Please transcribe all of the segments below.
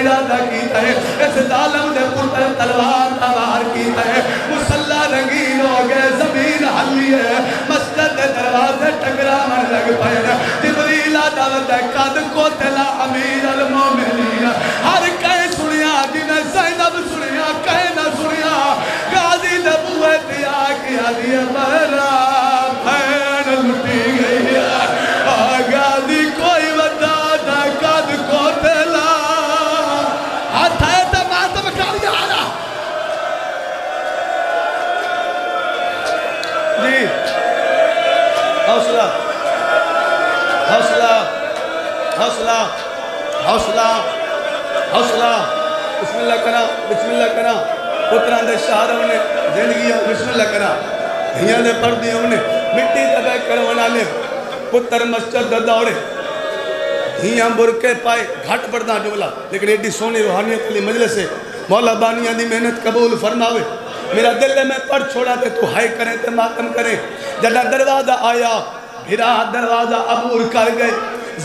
ارادہ کیتا ہے اس ظالم دے پتر تلوار دا وار کیتا ہے مصلی رنگین ہو گئے زمین ہلی ہے مسجد دے دروازے ٹکراون لگ پئے جبریل آدھا قد قتل امیر المومنین ہر کہیں سنیا جنہیں زینب سنیا کہیں نہ سنیا غازی دے بوئے دیا کیا دیا بہرا بہن لٹی گئی ہے غازی کوئی ودا دا قد قتل ہاتھ ہے تو ماتم کر جانا جی حوصلہ حوصلہ حوصلہ حوصلہ حوصلہ بسم اللہ کرنا پتران دے شہر ہونے زندگی بسم اللہ کرنا ہیاں دے پردی ہونے مٹی تبہ کرونا لے پتر مسجد دوڑے ہیاں برکے پائے گھٹ پڑھنا جملہ لیکن ایڈی سونی روحانیت علی مجلس سے مولا بانیاں دی محنت قبول فرماوے میرا دل میں پڑھ چھوڑا تے تو ہائے کریں تے ماتم کریں جڑا دروازہ آیا بھرا دروازہ عبور کر گئے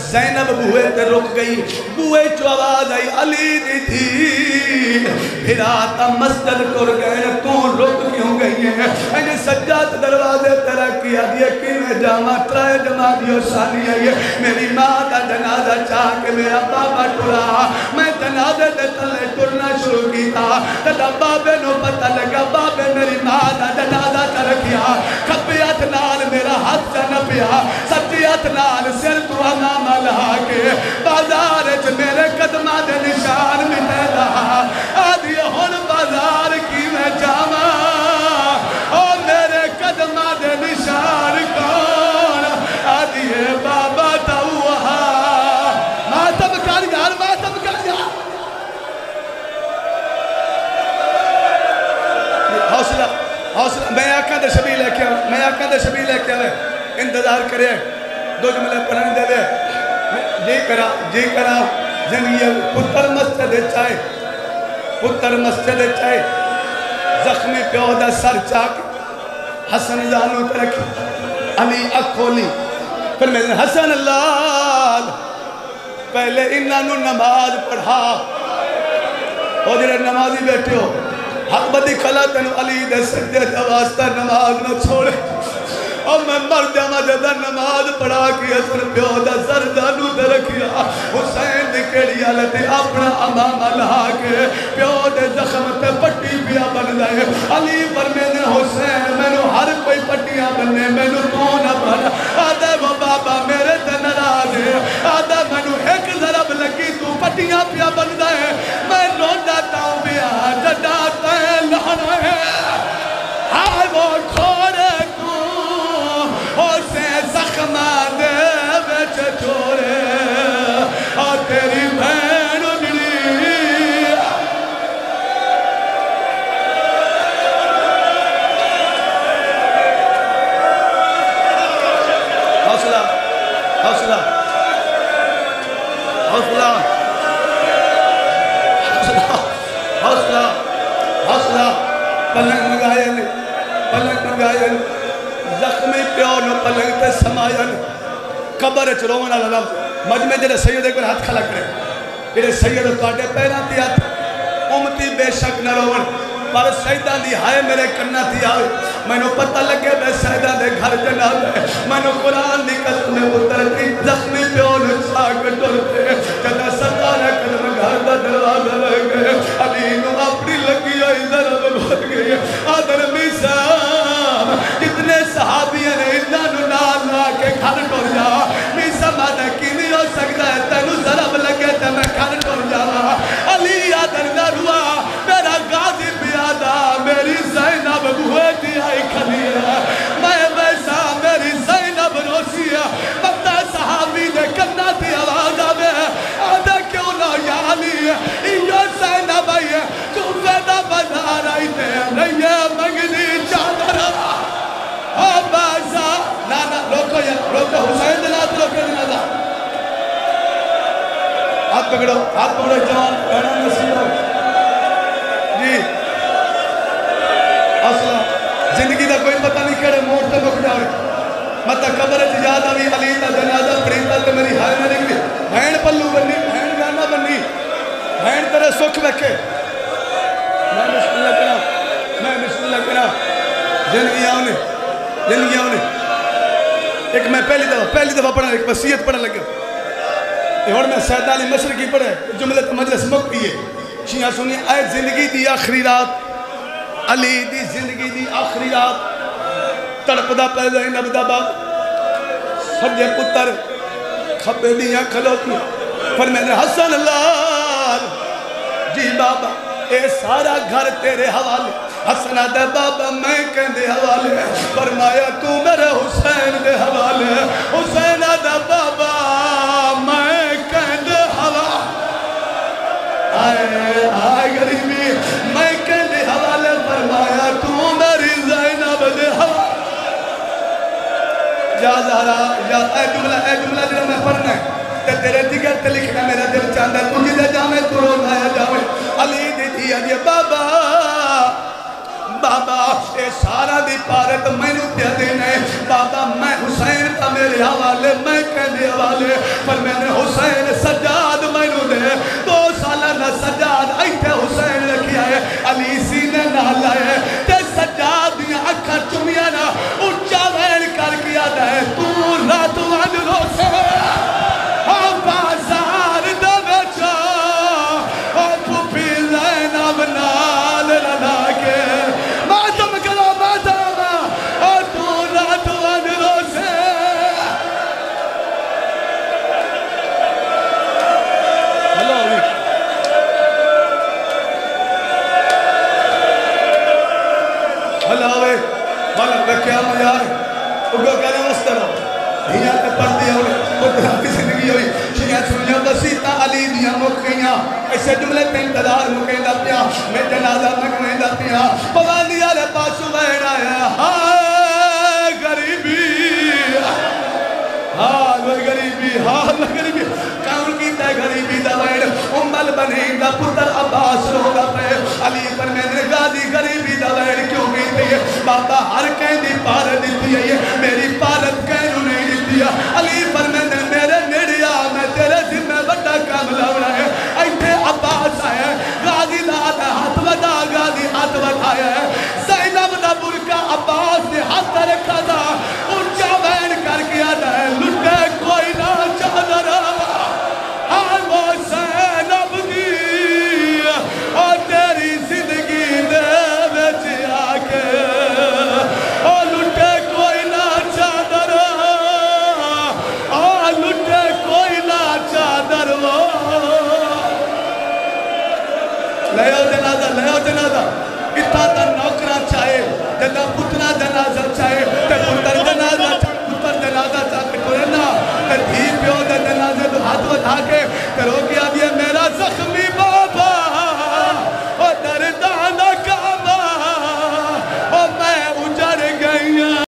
زینب بوئے تے رک گئی بوئے چو آواز آئی علی دی تھی بھرا تا مسجد ٹر گئے تو رک کیوں گئی ہے انہیں سجاد دروازے ترک کیا دیا کہ میں جامع ترائے جمع دیو سالی آئی ہے میری ماں دا جنازہ چاہ کے میرا بابا ٹرا میں جنازے دے تلے ٹرنا شروع کی تھا تدا بابے نو پتہ لگا بابے میری ماں دا جنازہ ترکیا کھپیت نال میرا ہاتھ جنپیا سچیت نال سر تو امام لہا کے بازار چ میرے قدمہ دے نشان مٹے لہا آدھی ہون بازار کی میں جاما اور میرے قدمہ دے نشان کون آدھی ہے بابا تاوہا ماتم کر یار ماتم کر یار حوصلہ حوصلہ میں آقا دے شبیہ لے کے آئے میں آقا دے شبیہ لے کے آئے انتظار کرے دو جملے پڑھنے دے دے جی کرا زندگی پتر مسجد چاہے پتر مسجد چاہے زخمی پیودہ سر چاک حسن جانو ترکی علی اکھولی پھر میں حسن اللہ پہلے انہوں نماز پڑھا اور جنہیں نمازی بیٹھے ہو حق بدی کھلا تنو علی دے سجدے دواسطہ نماز نہ چھوڑے اور میں مر جاما جدہ نماز پڑھا کی اثر پیودہ سر جانو دے رکھیا حسین دی کیڑی حالتی اپنا امام لہا کے پیودہ زخم تے پٹی پیا بن جائے علی پر میں نے حسین میں نے ہر کوئی پٹیاں بننے میں نے کون بنا آدھے وہ بابا میرے تے نراز ہے آدھے میں نے ایک ضرب لگی تو پٹیاں پیا بن جائے میں روندہ تاؤں پیا جدہ تے لہنا ہے ہائے وہ کھوڑے زخمہ دے بیچ چھوڑے اور تیری بہن اجڑی حوصلہ حوصلہ حوصلہ حوصلہ حوصلہ پلنگ مگائن زخمی پیو نو پلنگ تے سمائن قبر چرومن اللہ لفظ مجمع جنہیں سیدے کو ہاتھ کھلا کرے جنہیں سیدے کاٹے پیران تھی ہاتھ امتی بے شک نہ رومن پر سیدان دی ہائے میرے کرنا تھی آئے میں نو پتہ لگے بے سیدان دے گھر جناب ہے میں نو قرآن دی قسم اتر تھی زخمی پیو نو چاک ٹرتے جنہ سرکار قدم گھر دا دروازہ لگ گئے علی نو اپنی لگی آئی ضرب بھت گئی آدر میسام جتنے صحابیاں نے انہوں نال لا کے گھر ٹر جا میسا مادہ کی نہیں ہو سکتا ہے تینو ضرب لگے تے میں گھر ٹر جا علی آدر نہ روا میرا غازی بیادا میری زینب بوئے دی آئی کھلی ہے میں ویسا میری زینب روسی ہے بتا صحابی نے کرنا تھی آواز آوے آدھا کیوں نہ یا علی ہے یہ زینب آئی ہے تو ویدہ بازار آئی تے نہیں ہے مگنی چادر بازا نا روکو یا روکو حسین دلات روکو دلات ہاتھ پکڑو جوان گھڑا نصیب جی اصلا زندگی دا کوئی پتہ نہیں کڑے موڑ تے رک جاوے مطا قبر یاد آوی علی دا جنازہ پڑھیتا تے میری ہائے میں نکلی بہن پلو بنی بہن گانا بنی بہن تیرے سکھ وکھے میں بسم اللہ کرا میں بسم اللہ کرا زندگی آنے ایک میں پہلی دفعہ پڑھا ایک وصیت پڑھا لگا اور میں سید علی مشرقی پڑھے جملے مجلس مکتی ہے شیعہ سنی اے زندگی دی آخری رات علی دی زندگی دی آخری رات تڑپ دا پیدا ہی نبدا باب سجے پتر کھپے دیاں کھلوتی فرمینے حسن اللہ جی بابا اے سارا گھر تیرے حوالے حسنہ دے بابا میں کہندے حوالے فرمایا تو میرے حسین دے حوالے حسینہ دے بابا میں کہندے حوالے آئے غریبی میں کہندے حوالے فرمایا تو میری زینب دے حوالے یا زہرا یا اے جملہ جنہوں میں پڑھنا ہے تیرے دیگر تے لکھنا میرا دل چاہتا ہے تجھے دے جامے تو روزایا جاوے علی دی دیا جی بابا بابا اے سارا دی پارت میں نو پیا دینا ہے بابا میں حسین تا میرے حوالے میں کہنے حوالے پر میں نے حسین سجاد میں نو دے 2 سالہ نہ سجاد ایتھے حسین رکھیا ہے علی سینے نہ لائے تے سجاد دیا اکھا چمیا نا اچھا وین کر کیا دے تو رات وان رو سے بازار دا بچا اور پھوپی زینب نال لڑا کے ماتم کرو ماتم اور تو رات وان رو سے ہلاوے بھلا کیا مزہ ہے اگو کرے مسترہ دھیاں تے پڑھ دیا ہوئے پترہ کی زندگی ہوئی شیعہ سنیا بسیطہ علی دیا مکھیاں ایسے جملے تے انتظار مکھیندہ پیا میں جنازہ مکھیندہ پیا پوانی آلے پاسو بہن آیا ہائے غریبی حال غریبی کون کی تے غریبی دا بہن امبل بنیں دا پتر عباس رو دا پہ علی پر میں نے غازی غریبی دا بہن کیوں کی تے بابا ہر کہیں دی پارت دیتی ہے میری پارت کہیں نہیں دیتی ہے علی پر میں نے میرے نڑیا میں تیرے ذمہ بڑا کام لوڑا ہے ایتھے عباس آیا ہے غازی لات ہے ہاتھ ودا غازی ہاتھ وٹھایا ہے زینب دا برکا عباس نے ہاتھ رکھا تھا اونچا بین کر کے آتا ہے لٹے کوئی نہ چادر آئے وہ زینب دی اور تیری زندگی دے بچ آکے اور لٹے کوئی نہ چادر اور لٹے کوئی نہ چادر وہ لے آؤ جنازہ اتنا تر نوکرہ چاہے جنہ پترہ جنازہ چاہے تے پتر جنازہ چاہے پتر جنازہ چاہے تے دھی پیو دے جنازے تو ہاتھ بٹھا کے تے روکی